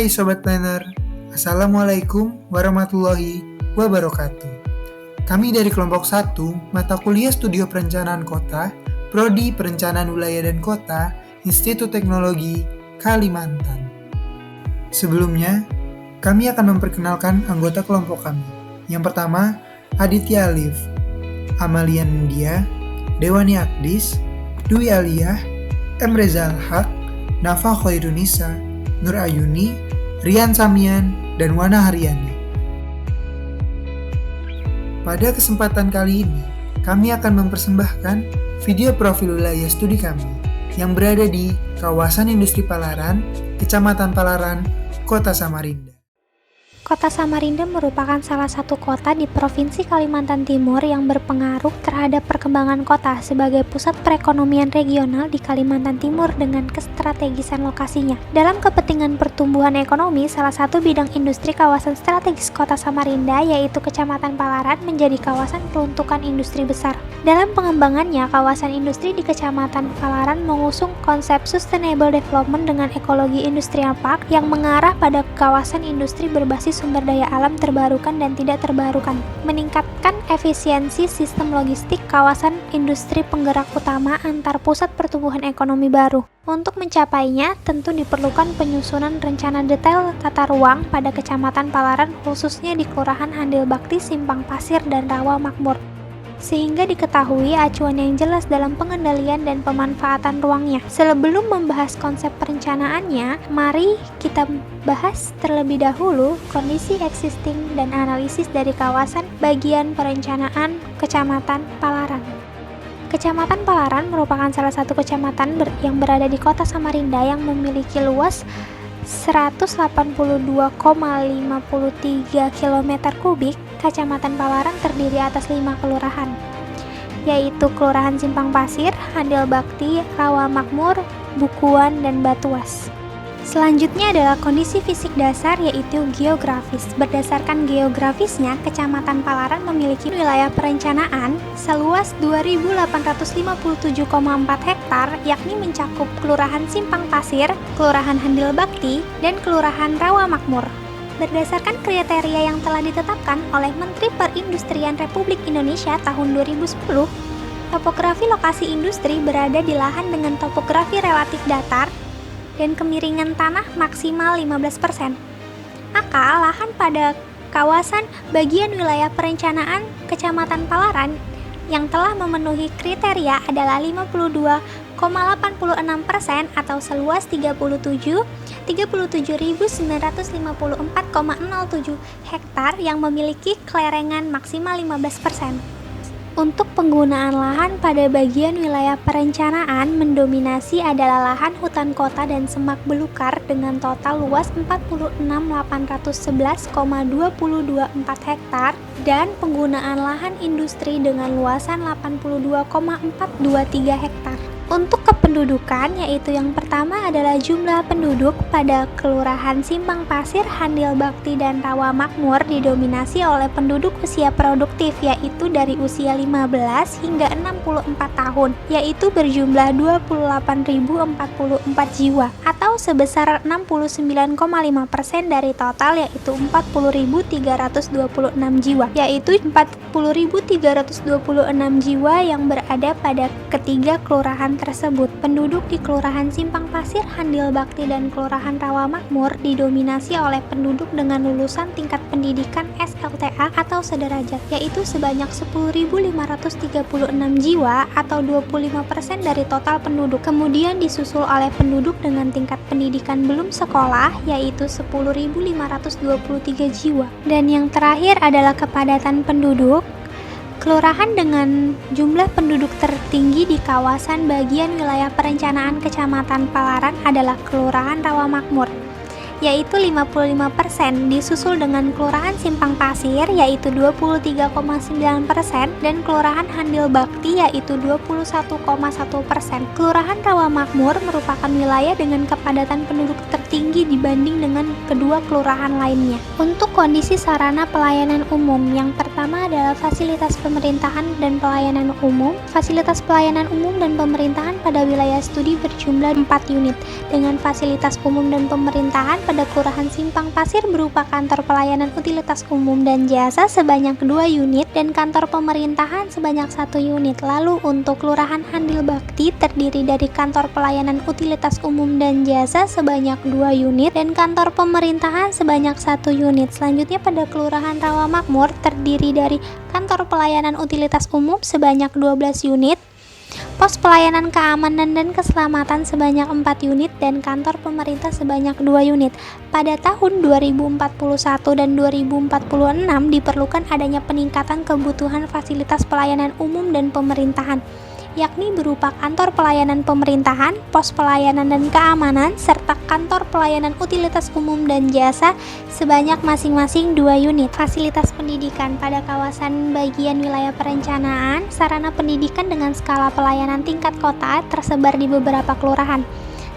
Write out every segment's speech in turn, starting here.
Hai Sobat Planner, Assalamualaikum warahmatullahi wabarakatuh. Kami dari kelompok 1, mata kuliah Studio Perencanaan Kota, Prodi Perencanaan Wilayah dan Kota, Institut Teknologi Kalimantan. Sebelumnya, kami akan memperkenalkan anggota kelompok kami. Yang pertama, Aditya Alif, Amalia Nindya, Dewani Akdis, Dwi Aliyah, M. Reza Al-Haq, Nafa Khairunisa, Nur Ayuni, Rian Samian, dan Wana Haryani. Pada kesempatan kali ini, kami akan mempersembahkan video profil wilayah studi kami yang berada di kawasan industri Palaran, Kecamatan Palaran, Kota Samarinda. Kota Samarinda merupakan salah satu kota di Provinsi Kalimantan Timur yang berpengaruh terhadap perkembangan kota sebagai pusat perekonomian regional di Kalimantan Timur dengan kestrategisan lokasinya. Dalam kepentingan pertumbuhan ekonomi, salah satu bidang industri kawasan strategis Kota Samarinda yaitu Kecamatan Palaran menjadi kawasan peruntukan industri besar. Dalam pengembangannya, kawasan industri di Kecamatan Palaran mengusung konsep Sustainable Development dengan Ekologi Industrial Park yang mengarah pada kawasan industri berbasis sumber daya alam terbarukan dan tidak terbarukan, meningkatkan efisiensi sistem logistik kawasan industri penggerak utama antar pusat pertumbuhan ekonomi baru. Untuk mencapainya, tentu diperlukan penyusunan rencana detail tata ruang pada Kecamatan Palaran khususnya di Kelurahan Handil Bakti, Simpang Pasir, dan Rawa Makmur, sehingga diketahui acuan yang jelas dalam pengendalian dan pemanfaatan ruangnya. Sebelum membahas konsep perencanaannya, mari kita bahas terlebih dahulu kondisi existing dan analisis dari kawasan bagian perencanaan Kecamatan Palaran. Kecamatan Palaran merupakan salah satu kecamatan yang berada di Kota Samarinda yang memiliki luas 182,53 km kubik. Kecamatan Palaran terdiri atas 5 kelurahan, yaitu Kelurahan Simpang Pasir, Handil Bakti, Rawa Makmur, Bukuan, dan Batuas. Selanjutnya adalah kondisi fisik dasar yaitu geografis. Berdasarkan geografisnya, Kecamatan Palaran memiliki wilayah perencanaan seluas 2.857,4 hektar, yakni mencakup Kelurahan Simpang Pasir, Kelurahan Handil Bakti, dan Kelurahan Rawa Makmur. Berdasarkan kriteria yang telah ditetapkan oleh Menteri Perindustrian Republik Indonesia tahun 2010, topografi lokasi industri berada di lahan dengan topografi relatif datar dan kemiringan tanah maksimal 15%. Maka lahan pada kawasan bagian wilayah perencanaan Kecamatan Palaran yang telah memenuhi kriteria adalah 52,86% atau seluas 37.954,07 hektar yang memiliki kelerengan maksimal 15%. Untuk penggunaan lahan pada bagian wilayah perencanaan mendominasi adalah lahan hutan kota dan semak belukar dengan total luas 46.811,224 hektar dan penggunaan lahan industri dengan luasan 82,423 hektar. Untuk kependudukan, yaitu yang pertama adalah jumlah penduduk pada Kelurahan Simpang Pasir, Handil Bakti, dan Rawa Makmur didominasi oleh penduduk usia produktif, yaitu dari usia 15 hingga 64 tahun, yaitu berjumlah 28.044 jiwa, atau sebesar 69,5% dari total, yaitu 40.326 jiwa, yaitu 40.326 jiwa yang berada pada ketiga kelurahan tersebut. Penduduk di Kelurahan Simpang Pasir, Handil Bakti, dan Kelurahan Rawa Makmur didominasi oleh penduduk dengan lulusan tingkat pendidikan SLTA atau sederajat, yaitu sebanyak 10.536 jiwa atau 25% dari total penduduk. Kemudian disusul oleh penduduk dengan tingkat pendidikan belum sekolah, yaitu 10.523 jiwa. Dan yang terakhir adalah kepadatan penduduk. Kelurahan dengan jumlah penduduk tertinggi di kawasan bagian wilayah perencanaan Kecamatan Palaran adalah Kelurahan Rawa Makmur, yaitu 55%, disusul dengan Kelurahan Simpang Pasir yaitu 23,9% dan Kelurahan Handil Bakti yaitu 21,1%. Kelurahan Rawa Makmur merupakan wilayah dengan kepadatan penduduk tertinggi dibanding dengan kedua kelurahan lainnya. Untuk kondisi sarana pelayanan umum, yang pertama pertama adalah fasilitas pemerintahan dan pelayanan umum. Fasilitas pelayanan umum dan pemerintahan pada wilayah studi berjumlah 4 unit, dengan fasilitas umum dan pemerintahan pada Kelurahan Simpang Pasir berupa kantor pelayanan utilitas umum dan jasa sebanyak 2 unit dan kantor pemerintahan sebanyak 1 unit. Lalu untuk Kelurahan Handil Bakti terdiri dari kantor pelayanan utilitas umum dan jasa sebanyak 2 unit dan kantor pemerintahan sebanyak 1 unit. Selanjutnya pada Kelurahan Rawamakmur terdiri dari kantor pelayanan utilitas umum sebanyak 12 unit, pos pelayanan keamanan dan keselamatan sebanyak 4 unit, dan kantor pemerintah sebanyak 2 unit. Pada tahun 2041 dan 2046 diperlukan adanya peningkatan kebutuhan fasilitas pelayanan umum dan pemerintahan, yakni berupa kantor pelayanan pemerintahan, pos pelayanan dan keamanan, serta kantor pelayanan utilitas umum dan jasa sebanyak masing-masing 2 unit. Fasilitas pendidikan pada kawasan bagian wilayah perencanaan, sarana pendidikan dengan skala pelayanan tingkat kota tersebar di beberapa kelurahan.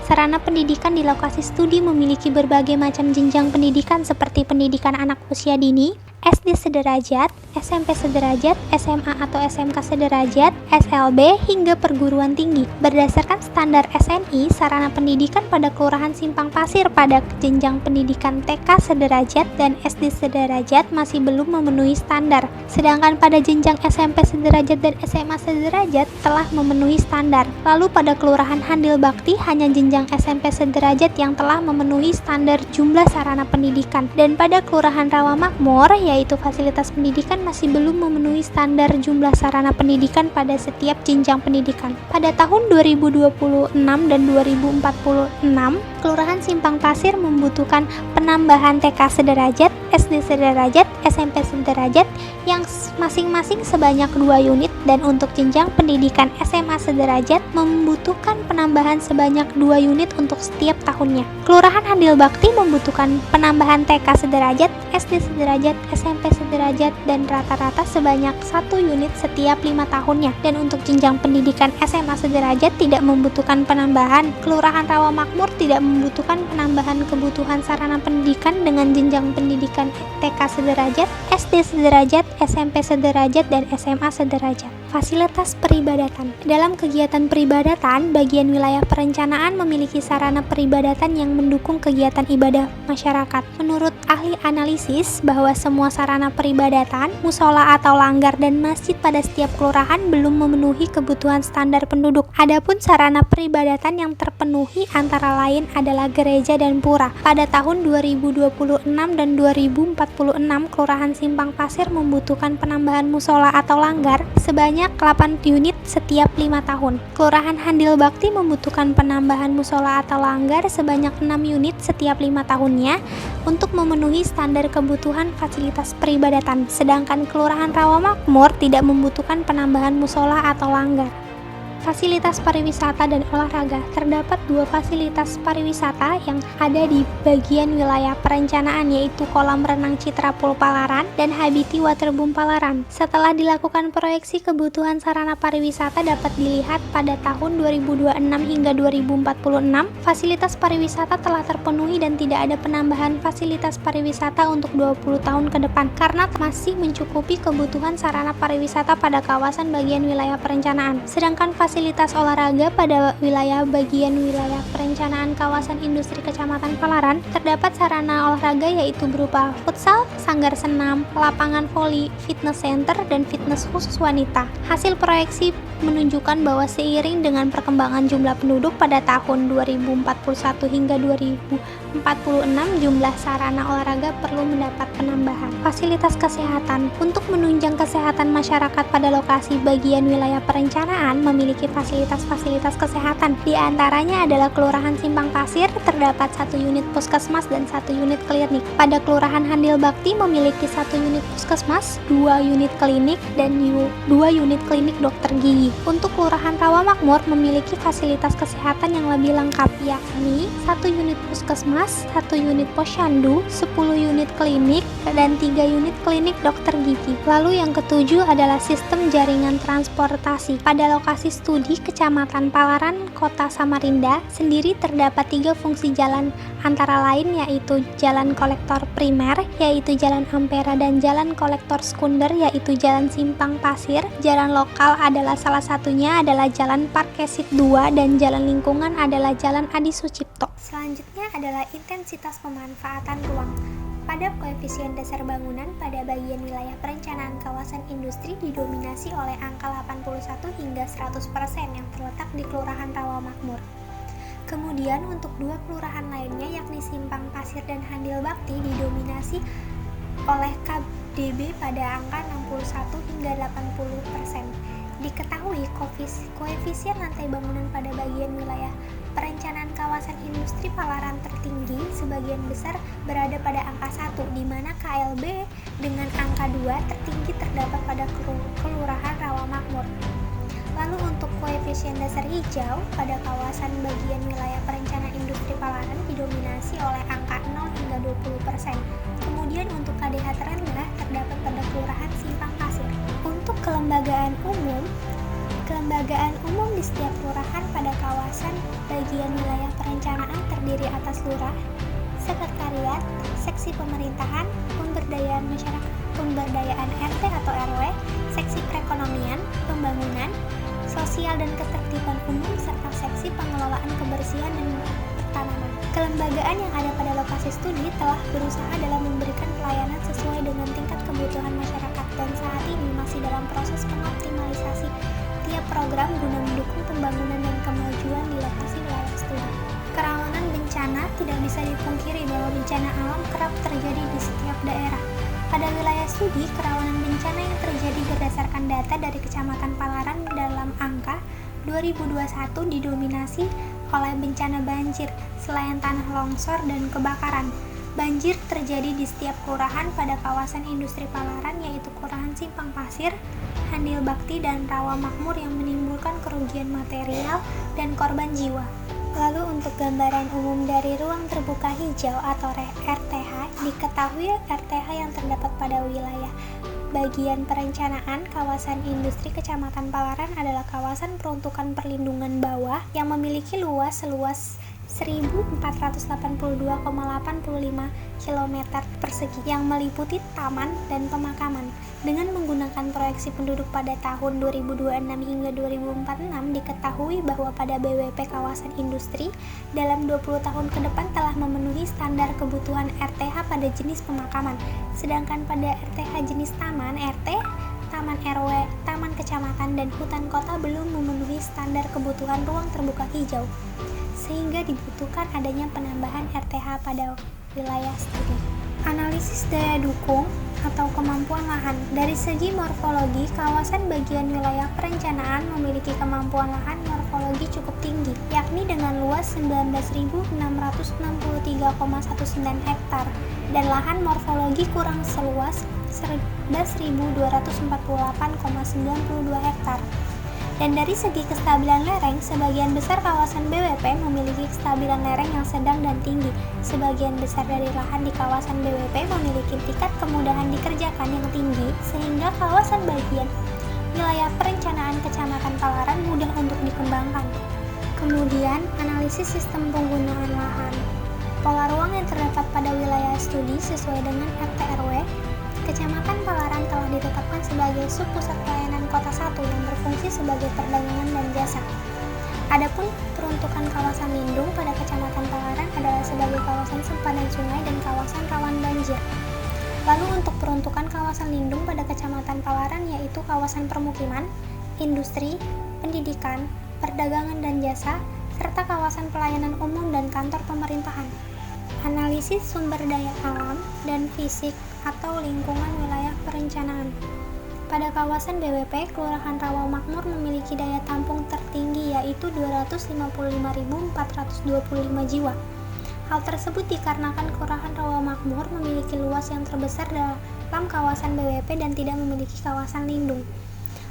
Sarana pendidikan di lokasi studi memiliki berbagai macam jenjang pendidikan seperti pendidikan anak usia dini, SD sederajat, SMP sederajat, SMA atau SMK sederajat, SLB, hingga perguruan tinggi. Berdasarkan standar SNI, sarana pendidikan pada Kelurahan Simpang Pasir pada jenjang pendidikan TK sederajat dan SD sederajat masih belum memenuhi standar. Sedangkan pada jenjang SMP sederajat dan SMA sederajat telah memenuhi standar. Lalu pada Kelurahan Handil Bakti hanya jenjang SMP sederajat yang telah memenuhi standar jumlah sarana pendidikan. Dan pada Kelurahan Rawamakmur, yaitu fasilitas pendidikan masih belum memenuhi standar jumlah sarana pendidikan pada setiap jenjang pendidikan. Pada tahun 2026 dan 2046, Kelurahan Simpang Pasir membutuhkan penambahan TK sederajat, SD sederajat, SMP sederajat yang masing-masing sebanyak 2 unit, dan untuk jenjang pendidikan SMA sederajat membutuhkan penambahan sebanyak 2 unit untuk setiap tahunnya. Kelurahan Handil Bakti membutuhkan penambahan TK sederajat, SD sederajat, SMP sederajat, dan rata-rata sebanyak 1 unit setiap 5 tahunnya. Dan untuk jenjang pendidikan SMA sederajat tidak membutuhkan penambahan. Kelurahan Rawamakmur tidak membutuhkan penambahan kebutuhan sarana pendidikan dengan jenjang pendidikan TK sederajat, SD sederajat, SMP sederajat, dan SMA sederajat. Fasilitas peribadatan. Dalam kegiatan peribadatan, bagian wilayah perencanaan memiliki sarana peribadatan yang mendukung kegiatan ibadah masyarakat. Menurut ahli analisis bahwa semua sarana peribadatan, musola atau langgar, dan masjid pada setiap kelurahan belum memenuhi kebutuhan standar penduduk. Adapun sarana peribadatan yang terpenuhi antara lain adalah gereja dan pura. Pada tahun 2026 dan 2046, Kelurahan Simpang Pasir membutuhkan penambahan musola atau langgar sebanyak 8 unit setiap 5 tahun. Kelurahan Handil Bakti membutuhkan penambahan musola atau langgar sebanyak 6 unit setiap 5 tahunnya untuk memenuhi standar kebutuhan fasilitas peribadatan, sedangkan Kelurahan Rawamakmur tidak membutuhkan penambahan musola atau langgar. Fasilitas pariwisata dan olahraga. Terdapat 2 fasilitas pariwisata yang ada di bagian wilayah perencanaan, yaitu Kolam Renang Citra Pool Palaran dan Habiti Waterboom Palaran. Setelah dilakukan proyeksi kebutuhan sarana pariwisata dapat dilihat pada tahun 2026 hingga 2046, fasilitas pariwisata telah terpenuhi dan tidak ada penambahan fasilitas pariwisata untuk 20 tahun ke depan karena masih mencukupi kebutuhan sarana pariwisata pada kawasan bagian wilayah perencanaan. Sedangkan fasilitas olahraga pada bagian wilayah perencanaan kawasan industri Kecamatan Palaran terdapat sarana olahraga yaitu berupa futsal, sanggar senam, lapangan voli, fitness center, dan fitness khusus wanita. Hasil proyeksi menunjukkan bahwa seiring dengan perkembangan jumlah penduduk pada tahun 2041 hingga 2046, jumlah sarana olahraga perlu mendapat penambahan. Fasilitas kesehatan. Untuk menunjang kesehatan masyarakat pada lokasi bagian wilayah perencanaan memiliki fasilitas-fasilitas kesehatan. Di antaranya adalah Kelurahan Simpang Pasir terdapat 1 unit puskesmas dan 1 unit klinik. Pada Kelurahan Handil Bakti memiliki 1 unit puskesmas, 2 unit klinik, dan 2 unit klinik dokter gigi. Untuk Kelurahan Rawamakmur memiliki fasilitas kesehatan yang lebih lengkap, yakni 1 unit puskesmas, 1 unit posyandu, 10 unit klinik, dan 3 unit klinik dokter gigi. Lalu yang ketujuh adalah sistem jaringan transportasi. Pada lokasi studi Kecamatan Palaran, Kota Samarinda sendiri terdapat 3 fungsi jalan, antara lain yaitu jalan kolektor primer, yaitu Jalan Ampera, dan jalan kolektor sekunder, yaitu Jalan Simpang Pasir. Jalan lokal adalah salah satunya adalah Jalan Parkesit 2 dan jalan lingkungan adalah Jalan Adi Sucipto. Selanjutnya adalah intensitas pemanfaatan ruang. Pada koefisien dasar bangunan pada bagian wilayah perencanaan kawasan industri didominasi oleh angka 81 hingga 100% yang terletak di Kelurahan Rawamakmur. Kemudian untuk 2 kelurahan lainnya yakni Simpang Pasir dan Handil Bakti didominasi oleh KDB pada angka 61 hingga 80%. Diketahui koefisien lantai bangunan pada bagian wilayah perencanaan kawasan industri Palaran tertinggi sebagian besar berada pada angka 1, di mana KLB dengan angka 2 tertinggi terdapat pada Kelurahan Rawamakmur. Lalu untuk koefisien dasar hijau pada kawasan bagian wilayah perencanaan industri Palaran didominasi oleh angka 0 hingga 20%. Kemudian untuk KDH terendah terdapat pada Kelurahan Simpang Pasir. Untuk kelembagaan umum di setiap kelurahan pada kawasan bagian wilayah perencanaan terdiri atas lurah, sekretariat, seksi pemerintahan, pemberdayaan masyarakat, pemberdayaan RT atau RW, seksi perekonomian, pembangunan, sosial dan ketertiban umum, serta seksi pengelolaan kebersihan dan pertanaman. Kelembagaan yang ada pada lokasi studi telah berusaha dalam memberikan pelayanan sesuai dengan tingkat kebutuhan masyarakat dan saat ini masih dalam proses pengoptimalisasi tiap program guna mendukung pembangunan dan kemajuan di lokasi wilayah studi. Kerawanan bencana tidak bisa dipungkiri bahwa bencana alam kerap terjadi di setiap daerah. Pada wilayah studi, kerawanan bencana yang terjadi berdasarkan data dari Kecamatan Palaran dalam angka 2021 didominasi oleh bencana banjir, selain tanah longsor dan kebakaran. Banjir terjadi di setiap kelurahan pada kawasan industri Palaran, yaitu Kelurahan Simpang Pasir, Handil Bakti, dan Rawamakmur yang menimbulkan kerugian material dan korban jiwa. Lalu untuk gambaran umum dari ruang terbuka hijau atau RTH, diketahui RTH yang terdapat pada wilayah bagian perencanaan kawasan industri Kecamatan Palaran adalah kawasan peruntukan perlindungan bawah yang memiliki luas seluas 1482,85 km persegi yang meliputi taman dan pemakaman. Dengan menggunakan proyeksi penduduk pada tahun 2026 hingga 2046, diketahui bahwa pada BWP kawasan industri dalam 20 tahun ke depan telah memenuhi standar kebutuhan RTH pada jenis pemakaman. Sedangkan pada RTH jenis taman, RT, taman RW, taman kecamatan, dan hutan kota belum memenuhi standar kebutuhan ruang terbuka hijau, sehingga dibutuhkan adanya penambahan RTH pada wilayah studi. Analisis daya dukung atau kemampuan lahan. Dari segi morfologi, kawasan bagian wilayah perencanaan memiliki kemampuan lahan morfologi cukup tinggi, yakni dengan luas 19.663,19 hektar dan lahan morfologi kurang seluas 11.248,92 hektar. Dan dari segi kestabilan lereng, sebagian besar kawasan BWP memiliki kestabilan lereng yang sedang dan tinggi. Sebagian besar dari lahan di kawasan BWP memiliki tingkat kemudahan dikerjakan yang tinggi, sehingga kawasan bagian wilayah perencanaan Kecamatan Palaran mudah untuk dikembangkan. Kemudian, analisis sistem penggunaan lahan. Pola ruang yang terdapat pada wilayah studi sesuai dengan RT/RW, Kecamatan Palaran telah ditetapkan sebagai subpusat pelayanan Kota 1 yang berfungsi sebagai perdagangan dan jasa. Adapun peruntukan kawasan lindung pada Kecamatan Palaran adalah sebagai kawasan sempadan sungai dan kawasan rawan banjir. Lalu untuk peruntukan kawasan lindung pada Kecamatan Palaran yaitu kawasan permukiman, industri, pendidikan, perdagangan dan jasa, serta kawasan pelayanan umum dan kantor pemerintahan. Analisis sumber daya alam dan fisik atau lingkungan wilayah perencanaan. Pada kawasan BWP, Kelurahan Rawamakmur memiliki daya tampung tertinggi yaitu 255.425 jiwa. Hal tersebut dikarenakan Kelurahan Rawamakmur memiliki luas yang terbesar dalam kawasan BWP dan tidak memiliki kawasan lindung.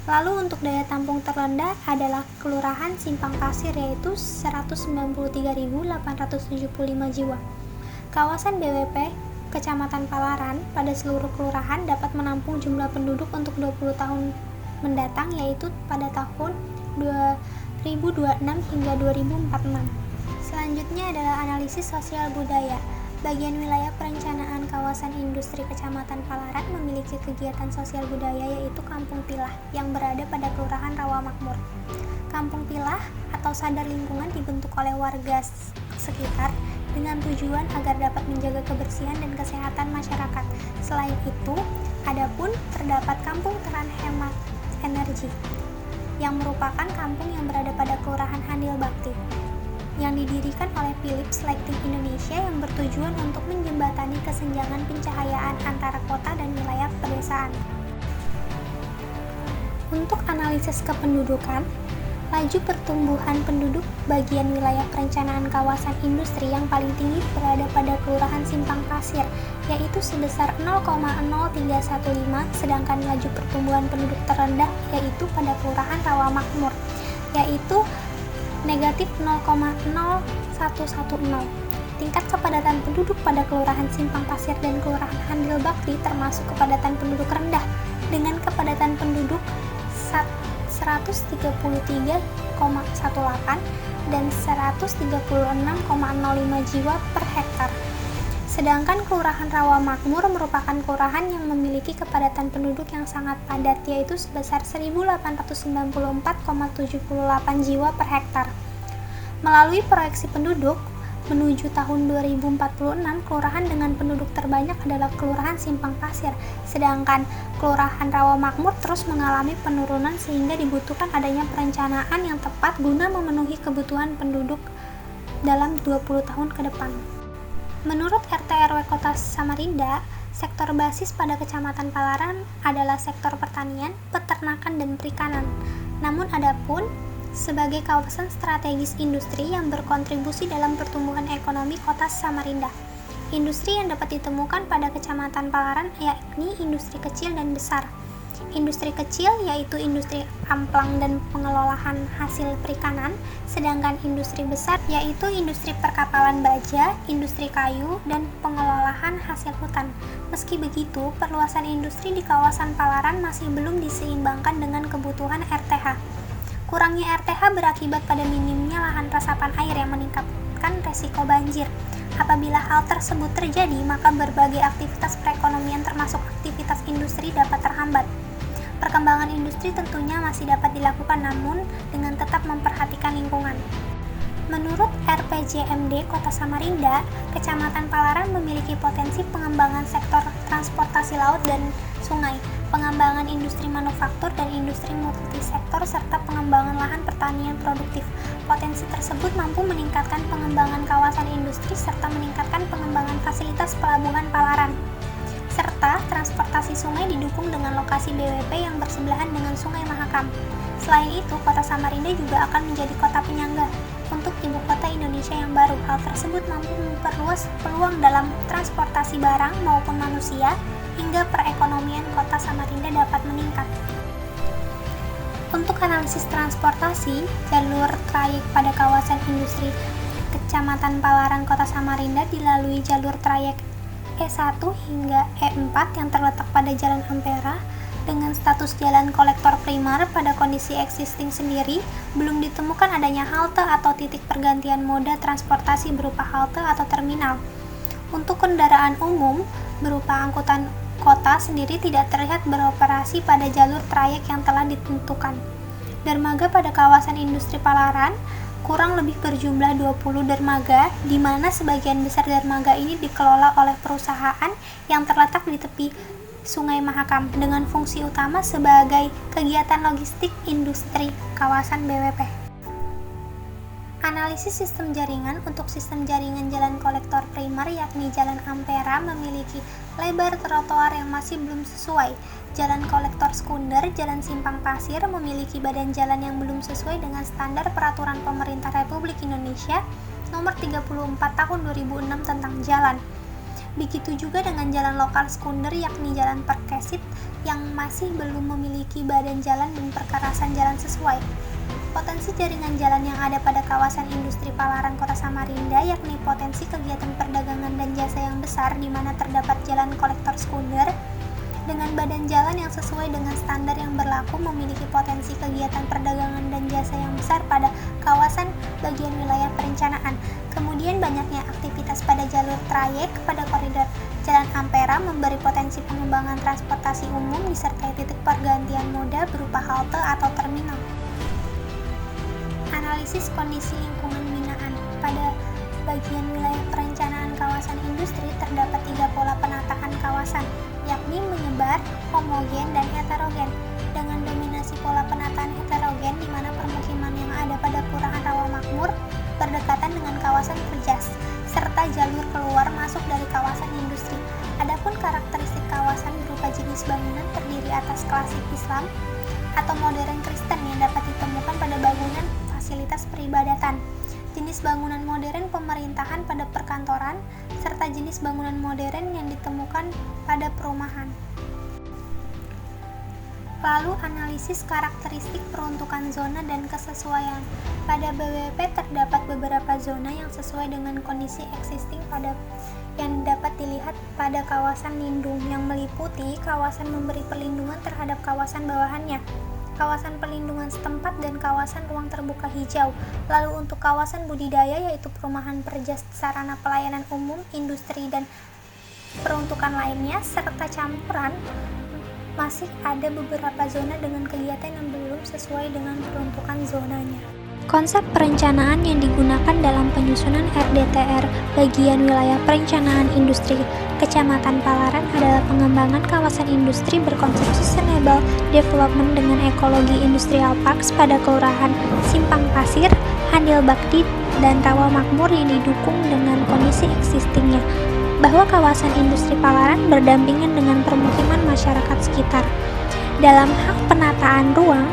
Lalu untuk daya tampung terendah adalah Kelurahan Simpang Pasir yaitu 193.875 jiwa. Kawasan BWP Kecamatan Palaran pada seluruh kelurahan dapat menampung jumlah penduduk untuk 20 tahun mendatang, yaitu pada tahun 2026 hingga 2046. Selanjutnya adalah analisis sosial budaya. Bagian wilayah perencanaan kawasan industri Kecamatan Palaran memiliki kegiatan sosial budaya yaitu Kampung Pilah yang berada pada Kelurahan Rawamakmur. Kampung Pilah atau sadar lingkungan dibentuk oleh warga sekitar dengan tujuan agar dapat menjaga kebersihan dan kesehatan masyarakat. Selain itu, adapun terdapat Kampung Teran Hemat Energi yang merupakan kampung yang berada pada Kelurahan Handil Bakti yang didirikan oleh Philips Lighting Indonesia yang bertujuan untuk menjembatani kesenjangan pencahayaan antara kota dan wilayah pedesaan. Untuk analisis kependudukan, laju pertumbuhan penduduk bagian wilayah perencanaan kawasan industri yang paling tinggi berada pada Kelurahan Simpang Pasir, yaitu sebesar 0,0315, sedangkan laju pertumbuhan penduduk terendah yaitu pada Kelurahan Rawamakmur, yaitu negatif 0,0110. Tingkat kepadatan penduduk pada Kelurahan Simpang Pasir dan Kelurahan Handil Bakti termasuk kepadatan penduduk rendah dengan kepadatan penduduk 133,18 dan 136,05 jiwa per hektar. Sedangkan Kelurahan Rawamakmur merupakan kelurahan yang memiliki kepadatan penduduk yang sangat padat, yaitu sebesar 1.894,78 jiwa per hektar. Melalui proyeksi penduduk, menuju tahun 2046, kelurahan dengan penduduk terbanyak adalah Kelurahan Simpang Pasir, sedangkan Kelurahan Rawamakmur terus mengalami penurunan sehingga dibutuhkan adanya perencanaan yang tepat guna memenuhi kebutuhan penduduk dalam 20 tahun ke depan. Menurut RT/RW Kota Samarinda, sektor basis pada Kecamatan Palaran adalah sektor pertanian, peternakan, dan perikanan. Namun adapun sebagai kawasan strategis industri yang berkontribusi dalam pertumbuhan ekonomi Kota Samarinda. Industri yang dapat ditemukan pada Kecamatan Palaran yakni industri kecil dan besar. Industri kecil yaitu industri amplang dan pengelolaan hasil perikanan, sedangkan industri besar yaitu industri perkapalan baja, industri kayu, dan pengelolaan hasil hutan. Meski begitu, perluasan industri di kawasan Palaran masih belum diseimbangkan dengan kebutuhan RTH. Kurangnya RTH berakibat pada minimnya lahan resapan air yang meningkatkan resiko banjir. Apabila hal tersebut terjadi, maka berbagai aktivitas perekonomian termasuk aktivitas industri dapat terhambat. Perkembangan industri tentunya masih dapat dilakukan namun dengan tetap memperhatikan lingkungan. Menurut RPJMD Kota Samarinda, Kecamatan Palaran memiliki potensi pengembangan sektor transportasi laut dan sungai, pengembangan industri manufaktur dan industri multisektor, serta pengembangan lahan pertanian produktif. Potensi tersebut mampu meningkatkan pengembangan kawasan industri serta meningkatkan pengembangan fasilitas pelabuhan Palaran. Serta transportasi sungai didukung dengan lokasi BWP yang bersebelahan dengan Sungai Mahakam. Selain itu, Kota Samarinda juga akan menjadi kota penyangga untuk ibu kota Indonesia yang baru. Hal tersebut mampu memperluas peluang dalam transportasi barang maupun manusia hingga perekonomian Kota Samarinda dapat meningkat. Untuk analisis transportasi, jalur trayek pada kawasan industri Kecamatan Palaran Kota Samarinda dilalui jalur trayek E1 hingga E4 yang terletak pada Jalan Ampera dengan status jalan kolektor primer. Pada kondisi existing sendiri, belum ditemukan adanya halte atau titik pergantian moda transportasi berupa halte atau terminal. Untuk kendaraan umum berupa angkutan kota sendiri tidak terlihat beroperasi pada jalur trayek yang telah ditentukan. Dermaga pada kawasan industri Palaran kurang lebih berjumlah 20 dermaga, di mana sebagian besar dermaga ini dikelola oleh perusahaan yang terletak di tepi Sungai Mahakam dengan fungsi utama sebagai kegiatan logistik industri kawasan BWP. Analisis sistem jaringan. Untuk sistem jaringan jalan kolektor primer yakni Jalan Ampera memiliki lebar trotoar yang masih belum sesuai. Jalan kolektor sekunder Jalan Simpang Pasir memiliki badan jalan yang belum sesuai dengan standar Peraturan Pemerintah Republik Indonesia Nomor 34 Tahun 2006 tentang jalan. Begitu juga dengan jalan lokal sekunder yakni Jalan Perkesit yang masih belum memiliki badan jalan dan perkerasan jalan sesuai. Potensi jaringan jalan yang ada pada kawasan industri Palaran Kota Samarinda yakni potensi kegiatan perdagangan dan jasa yang besar di mana terdapat jalan kolektor sekunder dengan badan jalan yang sesuai dengan standar yang berlaku memiliki potensi kegiatan perdagangan dan jasa yang besar pada kawasan bagian wilayah perencanaan. Kemudian banyaknya aktivitas pada jalur trayek pada koridor Jalan Ampera memberi potensi pengembangan transportasi umum disertai titik pergantian moda berupa halte atau terminal. Analisis kondisi lingkungan binaan. Pada bagian wilayah perencanaan kawasan industri terdapat 3 pola penataan kawasan, yakni menyebar, homogen, dan heterogen. Dengan dominasi pola penataan heterogen di mana permukiman yang ada pada Kelurahan Rawamakmur berdekatan dengan kawasan Perjas, serta jalur keluar masuk dari kawasan industri. Adapun karakteristik kawasan berupa jenis bangunan terdiri atas klasik Islam atau modern Kristen yang dapat ditemukan pada bangunan fasilitas peribadatan, jenis bangunan modern pemerintahan pada perkantoran, serta jenis bangunan modern yang ditemukan pada perumahan. Lalu analisis karakteristik peruntukan zona dan kesesuaian. Pada BWP terdapat beberapa zona yang sesuai dengan kondisi existing yang dapat dilihat pada kawasan lindung yang meliputi kawasan memberi perlindungan terhadap kawasan bawahannya, kawasan perlindungan setempat, dan kawasan ruang terbuka hijau. Lalu untuk kawasan budidaya yaitu perumahan Perjas, sarana pelayanan umum, industri, dan peruntukan lainnya, serta campuran masih ada beberapa zona dengan kegiatan yang belum sesuai dengan peruntukan zonanya. Konsep perencanaan yang digunakan dalam penyusunan RDTR bagian wilayah perencanaan industri Kecamatan Palaran adalah pengembangan kawasan industri berkonsep sustainable development dengan ekologi industrial parks pada Kelurahan Simpang Pasir, Handil Bakti, dan Rawamakmur yang didukung dengan kondisi existingnya, bahwa kawasan industri Palaran berdampingan dengan permukiman masyarakat sekitar. Dalam hal penataan ruang,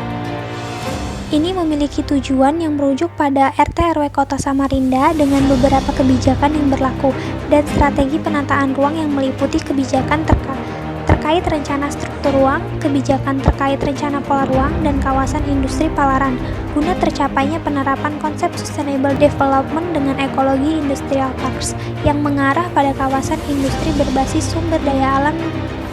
ini memiliki tujuan yang merujuk pada RT/RW Kota Samarinda dengan beberapa kebijakan yang berlaku dan strategi penataan ruang yang meliputi kebijakan terkait rencana struktur ruang, kebijakan terkait rencana pola ruang, dan kawasan industri Palaran, guna tercapainya penerapan konsep sustainable development dengan ekologi industrial parks yang mengarah pada kawasan industri berbasis sumber daya alam,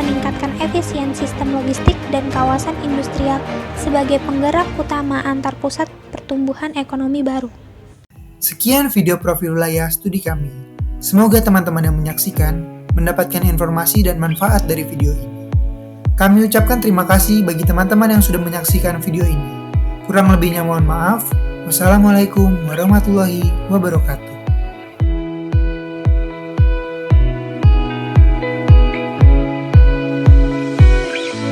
meningkatkan efisiensi sistem logistik, dan kawasan industrial sebagai penggerak utama antar pusat pertumbuhan ekonomi baru. Sekian video profil wilayah studi kami. Semoga teman-teman yang menyaksikan mendapatkan informasi dan manfaat dari video ini. Kami ucapkan terima kasih bagi teman-teman yang sudah menyaksikan video ini. Kurang lebihnya mohon maaf. Wassalamualaikum warahmatullahi wabarakatuh.